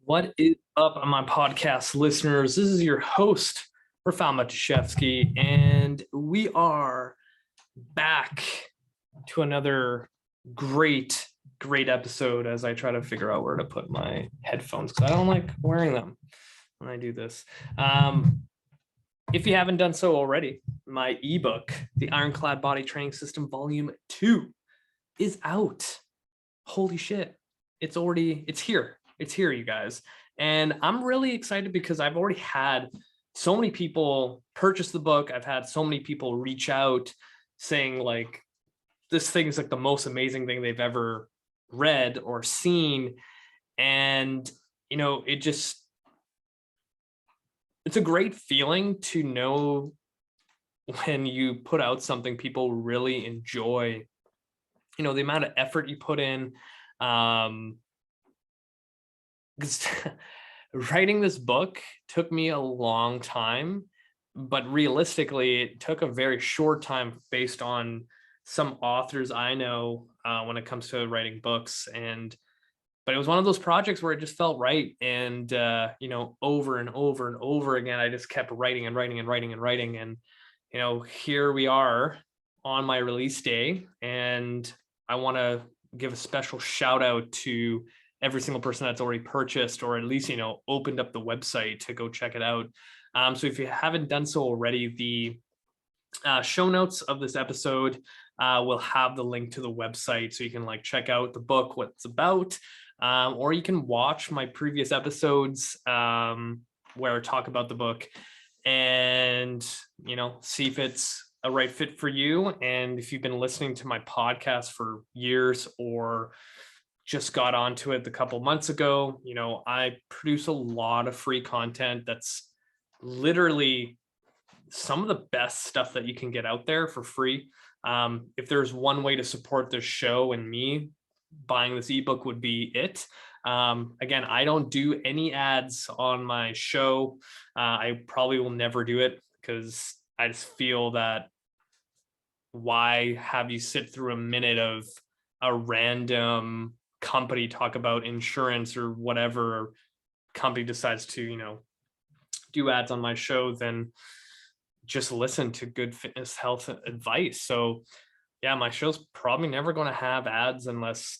What is up, my podcast listeners? This is your host, Rafal Matuszewski, and we are back to another great episode as I try to figure out where to put my headphones because I don't like wearing them when I do this. If you haven't done so already, my ebook, The Ironclad Body Training System Volume 2, is out. Holy shit. It's here. It's here, you guys. And I'm really excited because I've already had so many people purchase the book. I've had so many people reach out saying like, this thing's like the most amazing thing they've ever read or seen. And, it's a great feeling to know when you put out something people really enjoy, the amount of effort you put in. Because writing this book took me a long time, but realistically, it took a very short time based on some authors I know when it comes to writing books. But it was one of those projects where it just felt right. And, over and over and over again, I just kept writing and writing and writing and writing. And, here we are on my release day. And I want to give a special shout out to every single person that's already purchased or at least, opened up the website to go check it out. So if you haven't done so already, the show notes of this episode will have the link to the website so you can check out the book, what it's about, or you can watch my previous episodes where I talk about the book and, see if it's a right fit for you. And if you've been listening to my podcast for years or just got onto it a couple months ago, I produce a lot of free content that's literally some of the best stuff that you can get out there for free. If there's one way to support this show and me, buying this ebook would be it. Again, I don't do any ads on my show. I probably will never do it because I just feel that why have you sit through a minute of a random company talk about insurance or whatever company decides to, do ads on my show, then just listen to good fitness health advice. So yeah, my show's probably never going to have ads unless,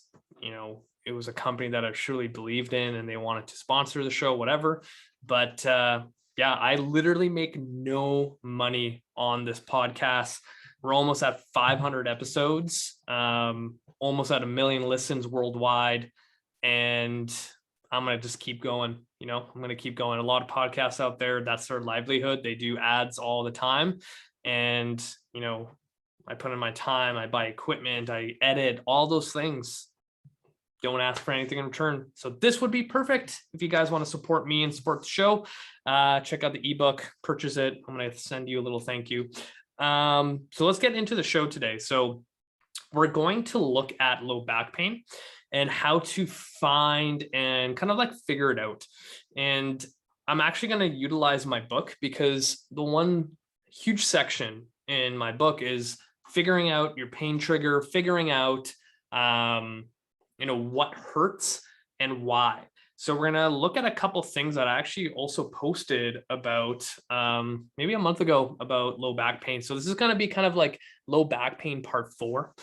it was a company that I truly believed in and they wanted to sponsor the show, whatever. But yeah, I literally make no money on this podcast. We're almost at 500 episodes, almost at 1 million listens worldwide. And I'm going to just keep going. I'm going to keep going. A lot of podcasts out there, that's their livelihood. They do ads all the time. And, I put in my time, I buy equipment, I edit, all those things. Don't ask for anything in return. So this would be perfect if you guys want to support me and support the show. Check out the ebook, purchase it. I'm going to send you a little thank you. So let's get into the show today. So we're going to look at low back pain and how to find and kind of figure it out. And I'm actually going to utilize my book because the one huge section in my book is figuring out your pain trigger, figuring out, what hurts and why. So we're going to look at a couple things that I actually also posted about maybe a month ago about low back pain. So this is going to be kind of like low back pain part 4.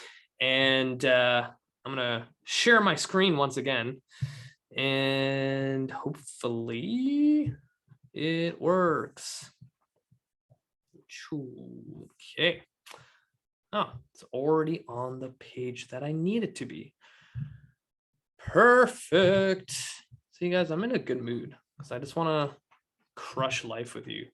And I'm going to share my screen once again. And hopefully it works. Okay. Oh, it's already on the page that I need it to be. Perfect. See, guys, I'm in a good mood because I just want to crush life with you.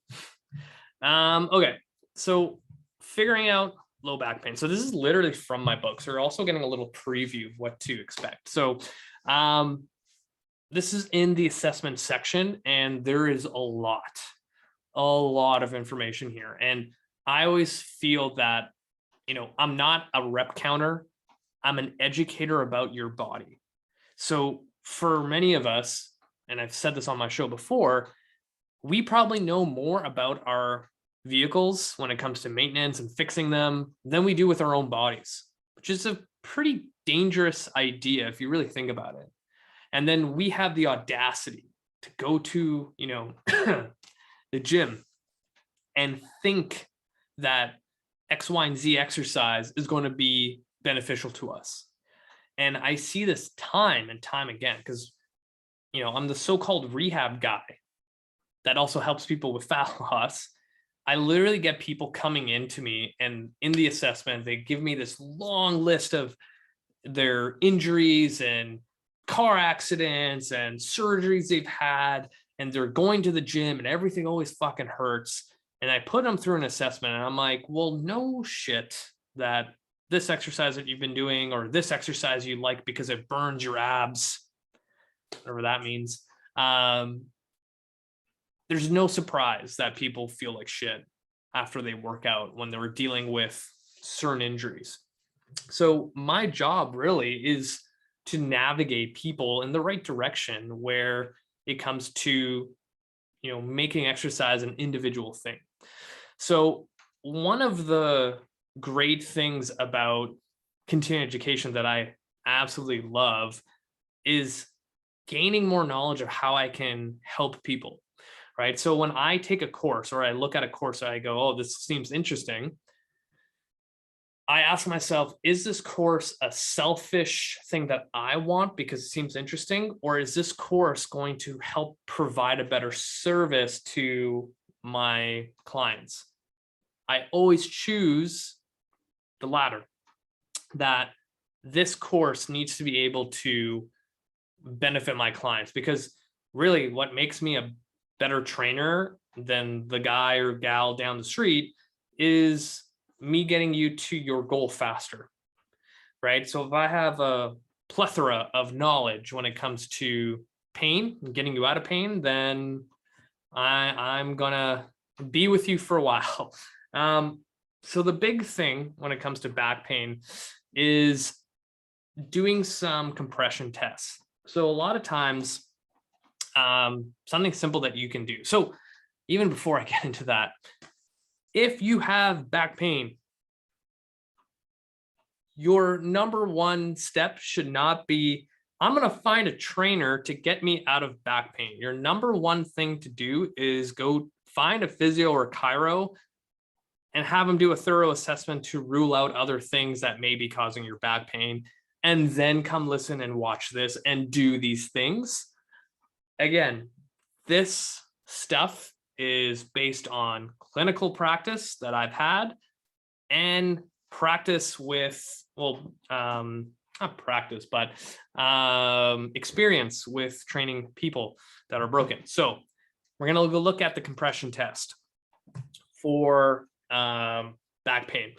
Okay, so figuring out low back pain. So this is literally from my book. So we're also getting a little preview of what to expect. So this is in the assessment section, and there is a lot of information here. And I always feel that, I'm not a rep counter. I'm an educator about your body. So for many of us, and I've said this on my show before, we probably know more about our vehicles when it comes to maintenance and fixing them than we do with our own bodies, which is a pretty dangerous idea if you really think about it. And then we have the audacity to go to, the gym and think that X, Y, and Z exercise is going to be beneficial to us. And I see this time and time again because, I'm the so-called rehab guy that also helps people with fat loss. I literally get people coming into me, and in the assessment, they give me this long list of their injuries and car accidents and surgeries they've had, and they're going to the gym and everything always fucking hurts. And I put them through an assessment and I'm like, well, no shit that this exercise that you've been doing or this exercise you like because it burns your abs, whatever that means. There's no surprise that people feel like shit after they work out when they were dealing with certain injuries. So my job really is to navigate people in the right direction where it comes to, making exercise an individual thing. So one of the great things about continuing education that I absolutely love is gaining more knowledge of how I can help people, right? So when I take a course or I look at a course, I go, oh, this seems interesting. I ask myself, is this course a selfish thing that I want because it seems interesting? Or is this course going to help provide a better service to my clients? I always choose the latter, that this course needs to be able to benefit my clients, because really what makes me a better trainer than the guy or gal down the street is me getting you to your goal faster, right? So if I have a plethora of knowledge when it comes to pain and getting you out of pain, then I'm gonna be with you for a while. So the big thing when it comes to back pain is doing some compression tests. So a lot of times, something simple that you can do. So even before I get into that, if you have back pain, your number one step should not be, I'm going to find a trainer to get me out of back pain. Your number one thing to do is go find a physio or a chiro and have them do a thorough assessment to rule out other things that may be causing your back pain. And then come listen and watch this and do these things. Again, this stuff is based on clinical practice that I've had and practice with, not practice, but experience with training people that are broken. So we're going to go look at the compression test for back pain.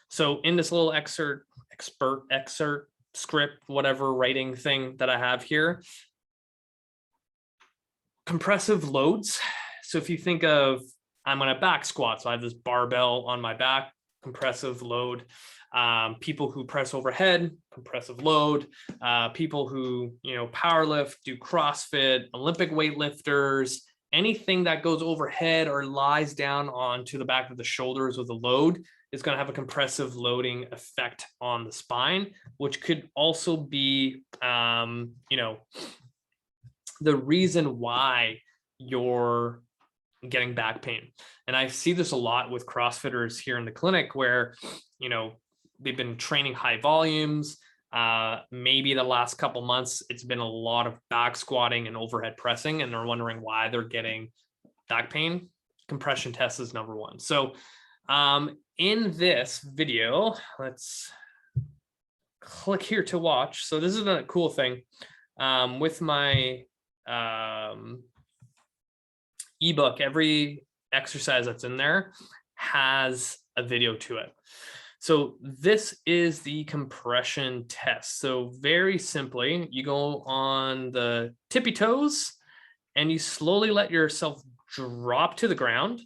So in this little excerpt, script, whatever writing thing that I have here, compressive loads. So if you think of, I'm on a back squat, so I have this barbell on my back, compressive load. People who press overhead, compressive load. People who, power lift, do CrossFit, Olympic weightlifters, anything that goes overhead or lies down onto the back of the shoulders with a load is going to have a compressive loading effect on the spine, which could also be, the reason why you're getting back pain. And I see this a lot with CrossFitters here in the clinic where, they've been training high volumes. Maybe the last couple months, it's been a lot of back squatting and overhead pressing, and they're wondering why they're getting back pain. Compression test is number one. So in this video, let's click here to watch. So this is a cool thing. With my ebook, every exercise that's in there has a video to it. So this is the compression test. So very simply, you go on the tippy toes and you slowly let yourself drop to the ground,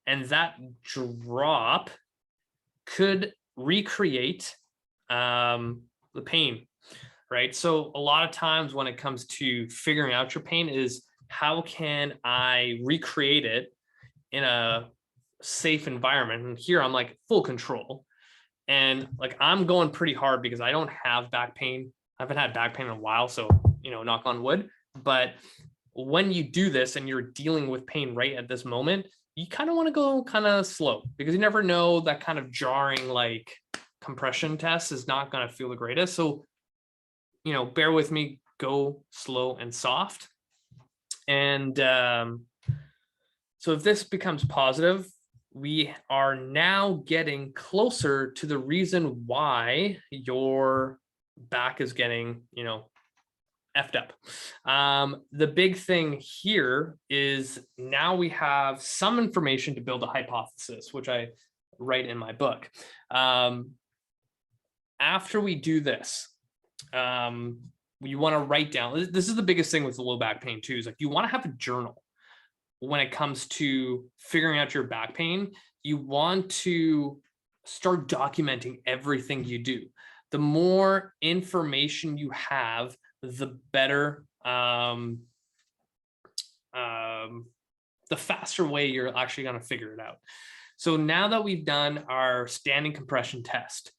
and that drop could recreate the pain, right? So a lot of times when it comes to figuring out your pain is, how can I recreate it in a safe environment? And here I'm like full control. And like, I'm going pretty hard because I don't have back pain. I haven't had back pain in a while. So, knock on wood. But when you do this and you're dealing with pain right at this moment, you kind of want to go kind of slow, because you never know, that kind of jarring like compression test is not going to feel the greatest. So, you know, bear with me, go slow and soft. And so if this becomes positive, we are now getting closer to the reason why your back is getting, you know, effed up. The big thing here is now we have some information to build a hypothesis, which I write in my book. After we do this, you want to write down, this is the biggest thing with the low back pain too, is like you want to have a journal when it comes to figuring out your back pain. You want to start documenting everything you do. The more information you have, the better, the faster way you're actually going to figure it out. So now that we've done our standing compression test,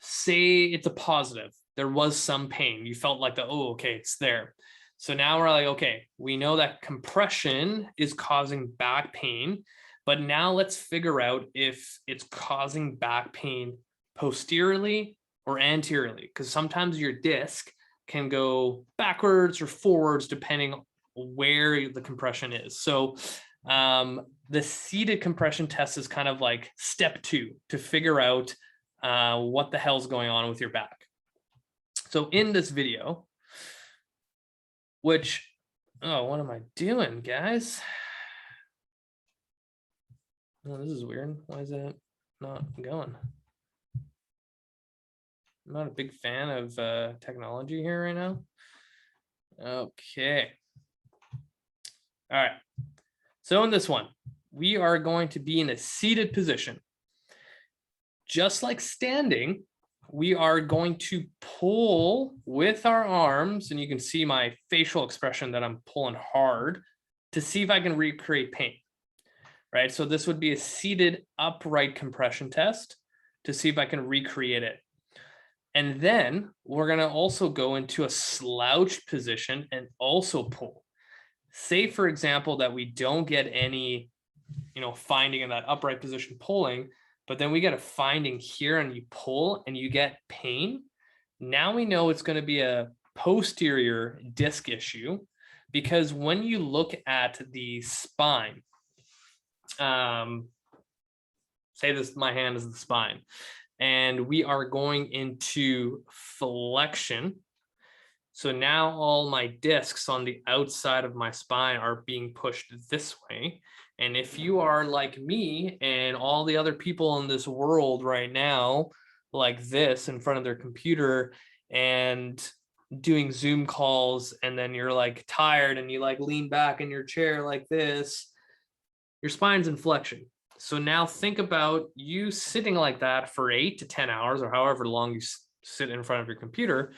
say it's a positive, there was some pain, you felt like oh, okay, it's there. So now we're like, okay, we know that compression is causing back pain, but now let's figure out if it's causing back pain posteriorly or anteriorly, because sometimes your disc can go backwards or forwards depending on where the compression is. So the seated compression test is kind of like step 2 to figure out what the hell's going on with your back. So in this video, which, oh, what am I doing, guys? Oh, this is weird. Why is that not going? I'm not a big fan of technology here right now. Okay. All right. So in this one, we are going to be in a seated position. Just like standing, we are going to pull with our arms, and you can see my facial expression that I'm pulling hard to see if I can recreate pain, right? So this would be a seated upright compression test to see if I can recreate it. And then we're going to also go into a slouched position and also pull. Say, for example, that we don't get any, you know, finding in that upright position pulling, but then we get a finding here and you pull and you get pain. Now we know it's going to be a posterior disc issue, because when you look at the spine, say this, my hand is the spine, and we are going into flexion. So now all my discs on the outside of my spine are being pushed this way. And if you are like me and all the other people in this world right now, like this in front of their computer and doing Zoom calls, and then you're like tired and you like lean back in your chair like this, your spine's in flexion. So now think about you sitting like that for 8 to 10 hours or however long you sit in front of your computer.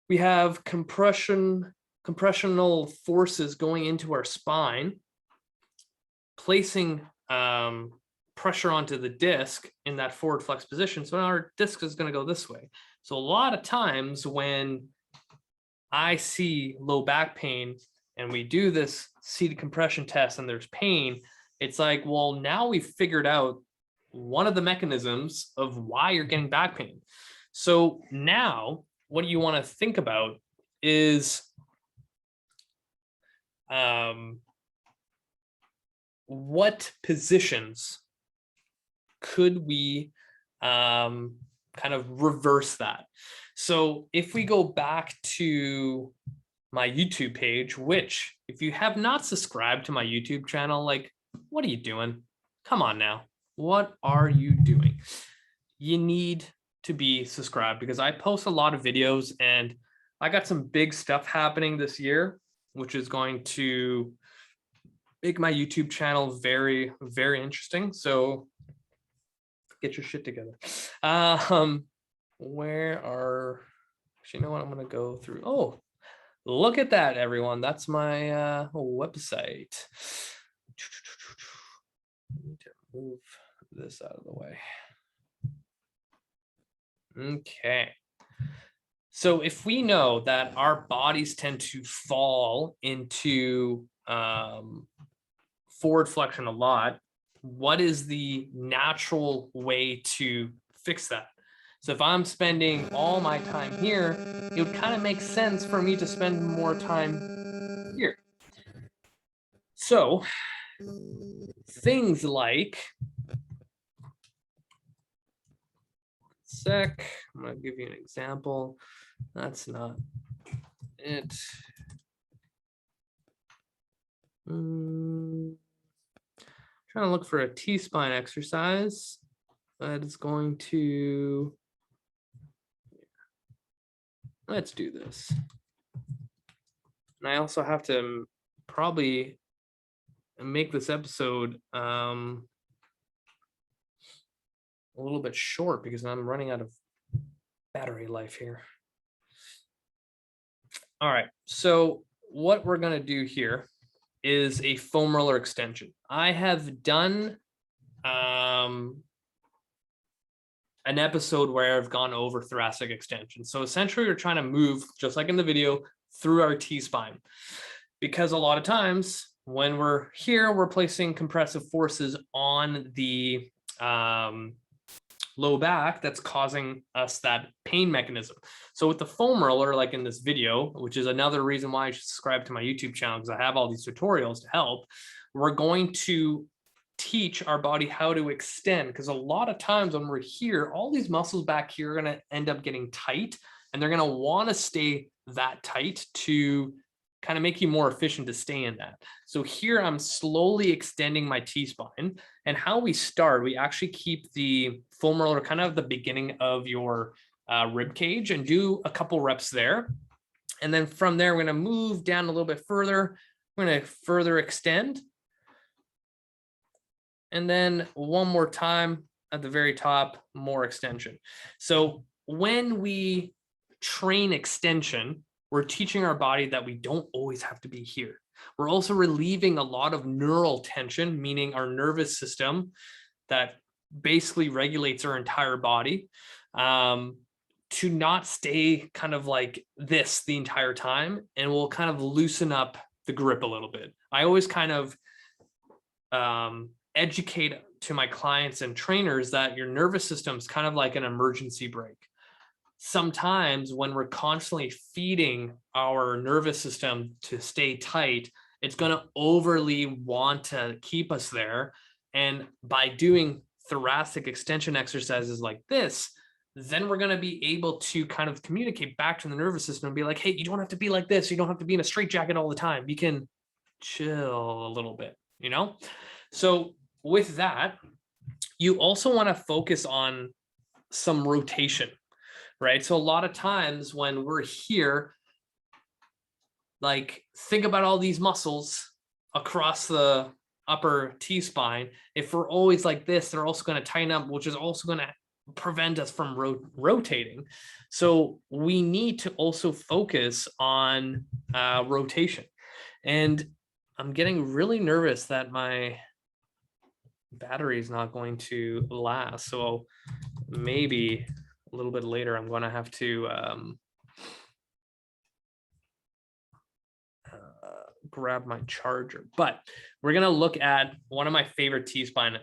We have compressional forces going into our spine, placing pressure onto the disc in that forward flex position. So now our disc is going to go this way. So a lot of times when I see low back pain and we do this seated compression test and there's pain, it's like, well, now we've figured out one of the mechanisms of why you're getting back pain. So now what you want to think about is what positions could we kind of reverse that? So if we go back to my YouTube page, which if you have not subscribed to my YouTube channel, like, what are you doing? Come on now. What are you doing? You need to be subscribed, because I post a lot of videos and I got some big stuff happening this year, which is going to make my YouTube channel very, very interesting. So get your shit together. Where are, actually, you know what? I'm going to go through. Oh, look at that, everyone. That's my website. I need to move this out of the way. Okay. So if we know that our bodies tend to fall into forward flexion a lot, what is the natural way to fix that? So if I'm spending all my time here, it would kind of make sense for me to spend more time here. So things like, I'm going to give you an example. That's not it. Trying to look for a T-spine exercise that is going to, let's do this. And I also have to probably make this episode a little bit short because I'm running out of battery life here. All right, so what we're going to do here is a foam roller extension. I have done an episode where I've gone over thoracic extension. So essentially we're trying to move, just like in the video, through our T-spine. Because a lot of times when we're here, we're placing compressive forces on the low back that's causing us that pain mechanism. So with the foam roller, like in this video, which is another reason why you should subscribe to my YouTube channel, because I have all these tutorials to help, we're going to teach our body how to extend, because a lot of times when we're here, all these muscles back here are going to end up getting tight, and they're going to want to stay that tight to kind of make you more efficient to stay in that. So here I'm slowly extending my T-spine, and how we start, we actually keep the foam roller kind of the beginning of your rib cage and do a couple reps there. And then from there, we're going to move down a little bit further. We're going to further extend. And then one more time at the very top, more extension. So when we train extension, we're teaching our body that we don't always have to be here. We're also relieving a lot of neural tension, meaning our nervous system that basically regulates our entire body, to not stay kind of like this the entire time, and we'll kind of loosen up the grip a little bit. I always kind of educate to my clients and trainers that your nervous system is kind of like an emergency brake. Sometimes when we're constantly feeding our nervous system to stay tight, it's going to overly want to keep us there. And by doing thoracic extension exercises like this, then we're going to be able to kind of communicate back to the nervous system and be like, hey, you don't have to be like this. You don't have to be in a straitjacket all the time. You can chill a little bit, you know? So with that, you also want to focus on some rotation. Right. So a lot of times when we're here, like think about all these muscles across the upper T-spine. If we're always like this, they're also going to tighten up, which is also going to prevent us from rotating. So we need to also focus on rotation. And I'm getting really nervous that my battery is not going to last. So maybe a little bit later, I'm going to have to grab my charger. But we're going to look at one of my favorite T-spine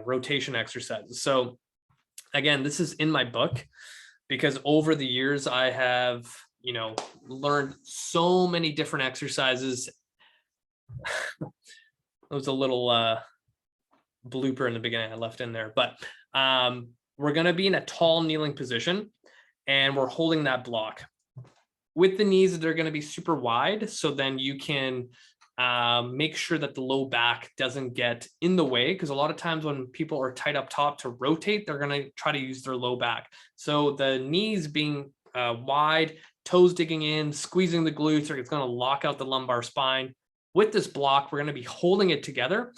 rotation exercises. So again, this is in my book because over the years I have, learned so many different exercises. It was a little blooper in the beginning I left in there, but we're going to be in a tall kneeling position and we're holding that block with the knees. They're going to be super wide. So then you can make sure that the low back doesn't get in the way. Because a lot of times when people are tight up top to rotate, they're going to try to use their low back. So the knees being wide, toes digging in, squeezing the glutes, or it's going to lock out the lumbar spine. With this block, we're going to be holding it together.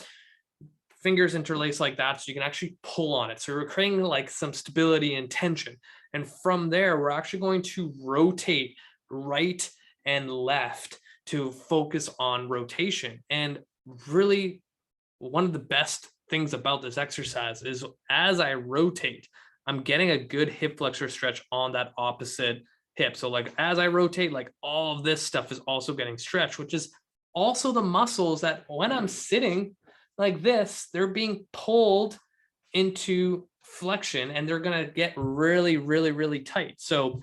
Fingers interlaced like that, so you can actually pull on it. So we're creating like some stability and tension. And from there, we're actually going to rotate right and left to focus on rotation. And really, one of the best things about this exercise is as I rotate, I'm getting a good hip flexor stretch on that opposite hip. So like as I rotate, like all of this stuff is also getting stretched, which is also the muscles that when I'm sitting like this, they're being pulled into flexion and they're going to get really, really, really tight. So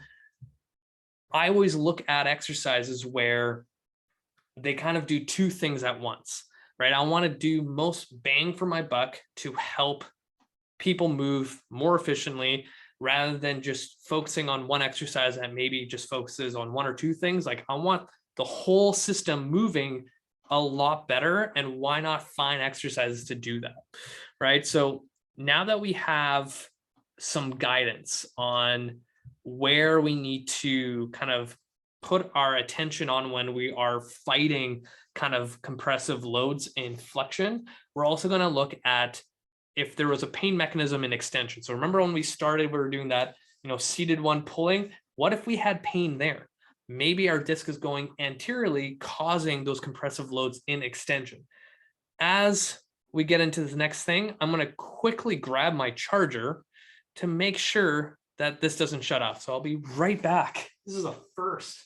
I always look at exercises where they kind of do two things at once, right? I want to do most bang for my buck to help people move more efficiently rather than just focusing on one exercise that maybe just focuses on one or two things. Like I want the whole system moving a lot better. And why not find exercises to do that, right? So now that we have some guidance on where we need to kind of put our attention on when we are fighting kind of compressive loads in flexion, we're also going to look at if there was a pain mechanism in extension. So remember when we started, we were doing that, seated one pulling. What if we had pain there? Maybe our disc is going anteriorly, causing those compressive loads in extension. As we get into this next thing, I'm going to quickly grab my charger to make sure that this doesn't shut off. So I'll be right back. This is a first.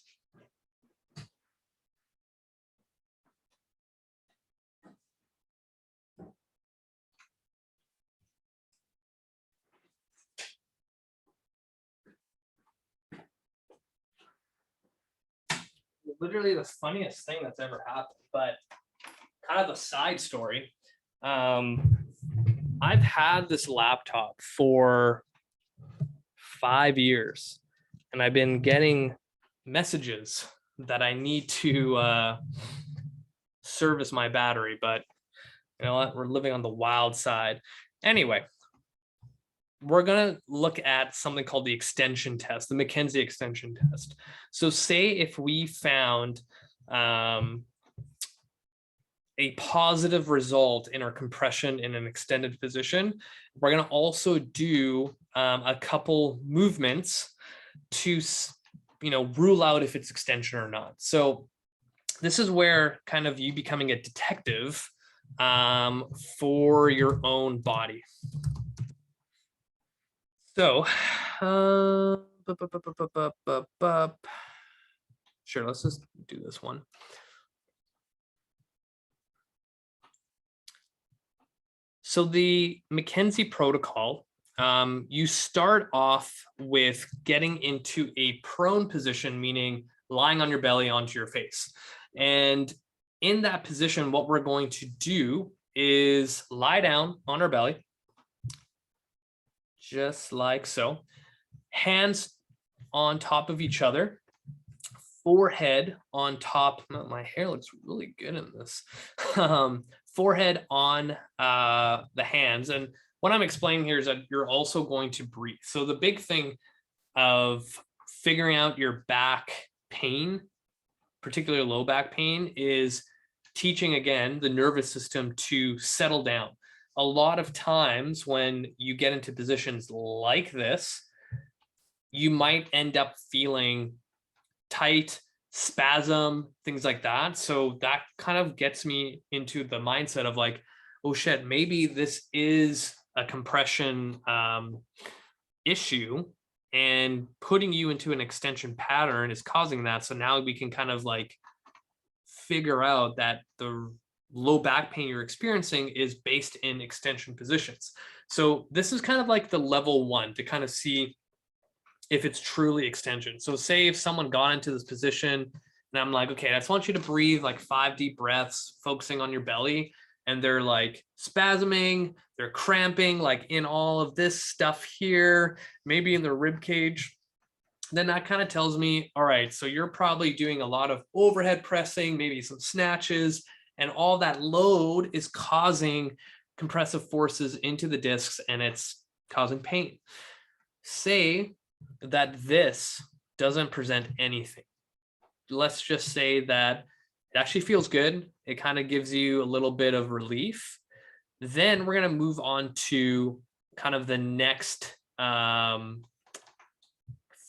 Literally the funniest thing that's ever happened, but kind of a side story. I've had this laptop for 5 years and I've been getting messages that I need to service my battery, but you know what? We're living on the wild side. Anyway, we're going to look at something called the extension test, the McKenzie extension test. So say if we found a positive result in our compression in an extended position, we're going to also do a couple movements to rule out if it's extension or not. So this is where kind of you becoming a detective for your own body. So sure, let's just do this one. So the McKenzie protocol, you start off with getting into a prone position, meaning lying on your belly onto your face. And in that position, what we're going to do is lie down on our belly, just like so. Hands on top of each other, forehead on top. My hair looks really good in this. Forehead on the hands. And what I'm explaining here is that you're also going to breathe. So the big thing of figuring out your back pain, particularly low back pain, is teaching, again, the nervous system to settle down. A lot of times when you get into positions like this, you might end up feeling tight, spasm, things like that. So that kind of gets me into the mindset of like, oh shit, maybe this is a compression issue, and putting you into an extension pattern is causing that. So now we can kind of like figure out that the low back pain you're experiencing is based in extension positions. So this is kind of like the level one to kind of see if it's truly extension. So say if someone got into this position and I'm like, okay, I just want you to breathe like 5 deep breaths, focusing on your belly, and they're like spasming, they're cramping, like in all of this stuff here, maybe in the rib cage, then that kind of tells me, all right, so you're probably doing a lot of overhead pressing, maybe some snatches, and all that load is causing compressive forces into the discs and it's causing pain. Say that this doesn't present anything. Let's just say that it actually feels good. It kind of gives you a little bit of relief. Then we're going to move on to kind of the next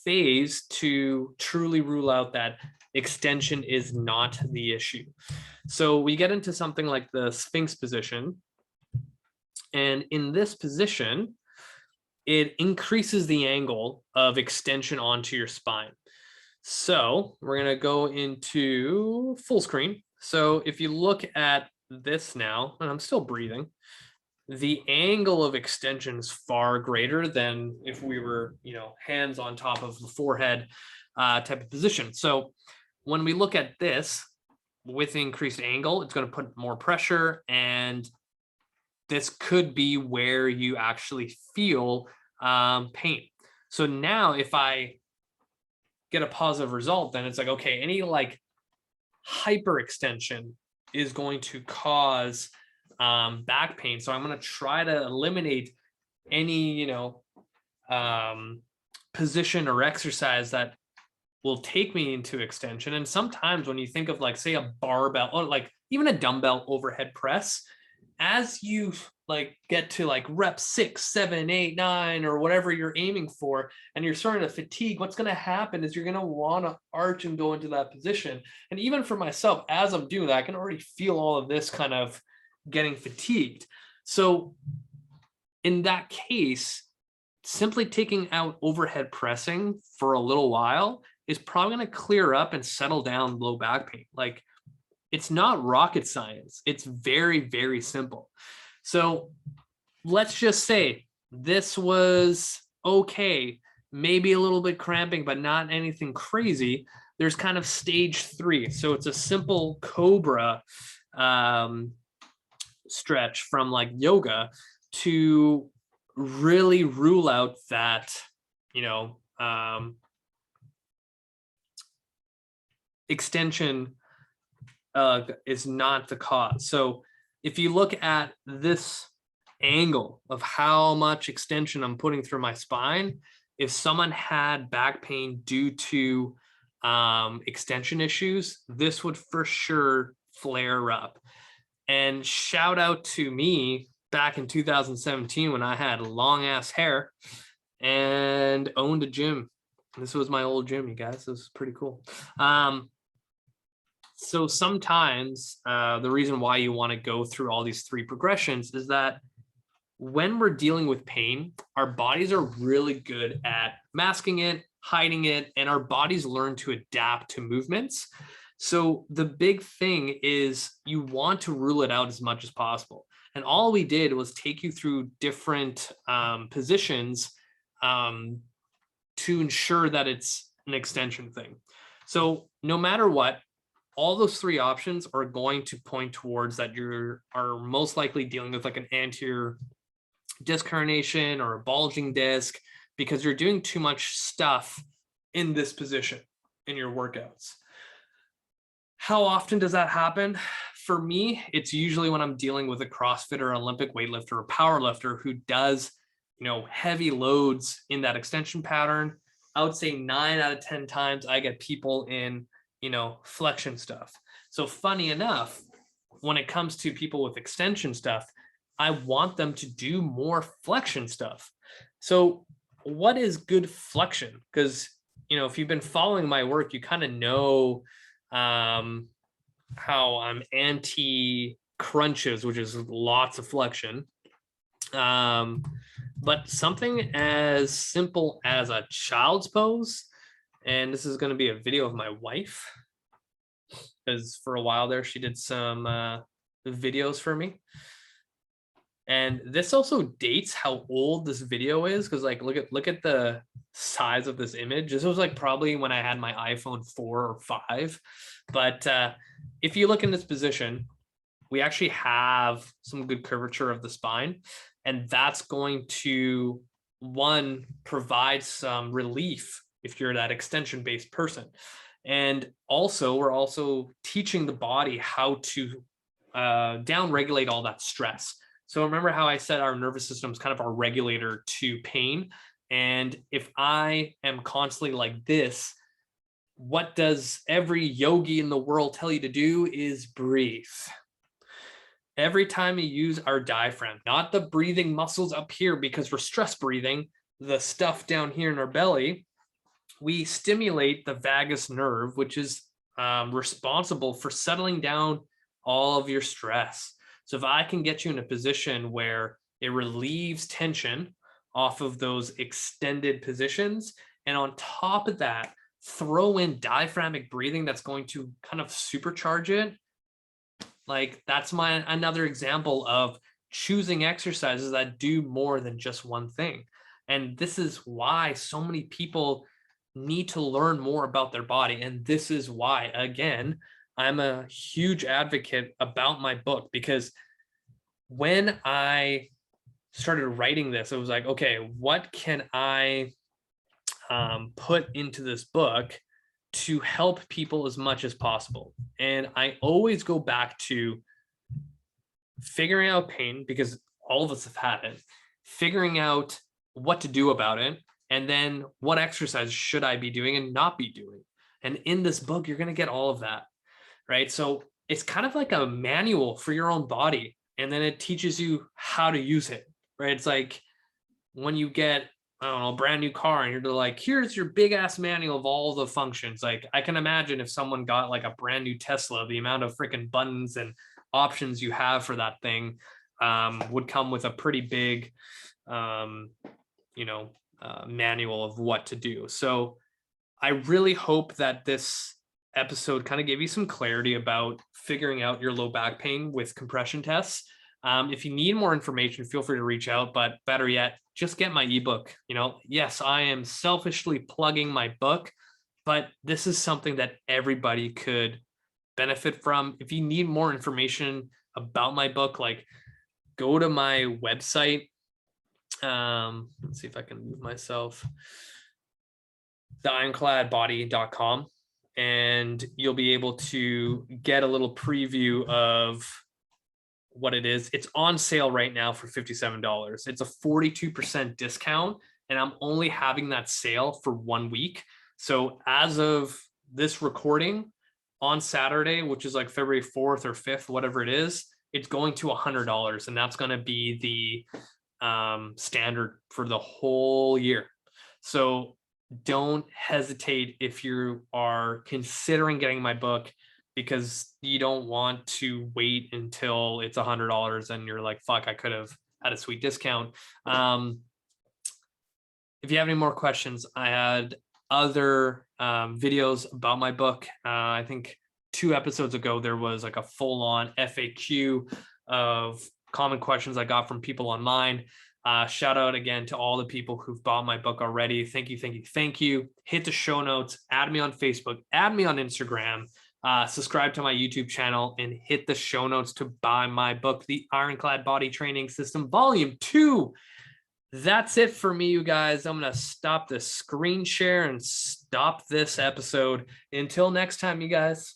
phase to truly rule out that extension is not the issue. So we get into something like the Sphinx position. And in this position, it increases the angle of extension onto your spine. So we're going to go into full screen. So if you look at this now, and I'm still breathing, the angle of extension is far greater than if we were, hands on top of the forehead type of position. So when we look at this with increased angle, it's going to put more pressure, and this could be where you actually feel pain. So now if I get a positive result, then it's like, okay, any like hyperextension is going to cause back pain. So I'm going to try to eliminate any, position or exercise that will take me into extension. And sometimes when you think of like, say, a barbell or like even a dumbbell overhead press, as you like get to like rep 6, 7, 8, 9, or whatever you're aiming for, and you're starting to fatigue, what's going to happen is you're going to want to arch and go into that position. And even for myself, as I'm doing that, I can already feel all of this kind of getting fatigued. So in that case, simply taking out overhead pressing for a little while is probably going to clear up and settle down low back pain. Like, it's not rocket science. It's very, very simple. So let's just say this was okay, maybe a little bit cramping, but not anything crazy. There's kind of stage 3. So it's a simple cobra stretch from like yoga to really rule out that, extension is not the cause. So if you look at this angle of how much extension I'm putting through my spine, if someone had back pain due to extension issues, this would for sure flare up. And shout out to me back in 2017 when I had long ass hair and owned a gym. This was my old gym, you guys. This was pretty cool. So sometimes the reason why you want to go through all these 3 progressions is that when we're dealing with pain, our bodies are really good at masking it, hiding it, and our bodies learn to adapt to movements. So the big thing is you want to rule it out as much as possible. And all we did was take you through different positions to ensure that it's an extension thing. So no matter what, all those 3 options are going to point towards that you are most likely dealing with like an anterior disc herniation or a bulging disc, because you're doing too much stuff in this position in your workouts. How often does that happen? For me, it's usually when I'm dealing with a CrossFitter or Olympic weightlifter or power lifter who does, heavy loads in that extension pattern. I would say 9 out of 10 times I get people in, flexion stuff. So funny enough, when it comes to people with extension stuff, I want them to do more flexion stuff. So what is good flexion? Because, if you've been following my work, you kind of know how I'm anti crunches, which is lots of flexion. But something as simple as a child's pose, and this is going to be a video of my wife, because for a while there she did some videos for me. And this also dates how old this video is, because like look at the size of this image. This was like probably when I had my iPhone 4 or 5. But if you look in this position, we actually have some good curvature of the spine, and that's going to, one, provide some relief if you're that extension based person. And also we're also teaching the body how to down regulate all that stress. So remember how I said our nervous system is kind of our regulator to pain. And if I am constantly like this, what does every yogi in the world tell you to do is breathe. Every time you use our diaphragm, not the breathing muscles up here because we're stress breathing, the stuff down here in our belly, we stimulate the vagus nerve, which is responsible for settling down all of your stress. So if I can get you in a position where it relieves tension off of those extended positions, and on top of that, throw in diaphragmatic breathing that's going to kind of supercharge it. Like that's another example of choosing exercises that do more than just one thing. And this is why so many people need to learn more about their body. And this is why, again, I'm a huge advocate about my book, because when I started writing this, it was like, okay, what can I put into this book to help people as much as possible? And I always go back to figuring out pain, because all of us have had it, figuring out what to do about it, and then what exercise should I be doing and not be doing. And in this book, you're going to get all of that, right? So it's kind of like a manual for your own body, and then it teaches you how to use it, right? It's like when you get, I don't know, a brand new car and you're like, here's your big ass manual of all the functions. Like I can imagine if someone got like a brand new Tesla, the amount of freaking buttons and options you have for that thing would come with a pretty big, you know, manual of what to do. So I really hope that this episode kind of gave you some clarity about figuring out your low back pain with compression tests. If you need more information, feel free to reach out, but better yet, just get my ebook. You know, yes, I am selfishly plugging my book, but this is something that everybody could benefit from. If you need more information about my book, like go to my website. Let's see if I can move myself. theironcladbody.com, and you'll be able to get a little preview of what it is. It's on sale right now for $57. It's a 42% discount, and I'm only having that sale for 1 week. So as of this recording on Saturday, which is like February 4th or 5th, whatever it is, it's going to $100, and that's going to be the standard for the whole year. So don't hesitate if you are considering getting my book, because you don't want to wait until it's $100 and you're like, fuck, I could have had a sweet discount. If you have any more questions, I had other videos about my book. I think 2 episodes ago, there was like a full-on FAQ of common questions I got from people online. Shout out again to all the people who've bought my book already. Thank you, thank you, thank you. Hit the show notes, add me on Facebook, add me on Instagram, subscribe to my YouTube channel, and hit the show notes to buy my book, The Ironclad Body Training System, Volume 2. That's it for me, you guys. I'm going to stop the screen share and stop this episode. Until next time, you guys.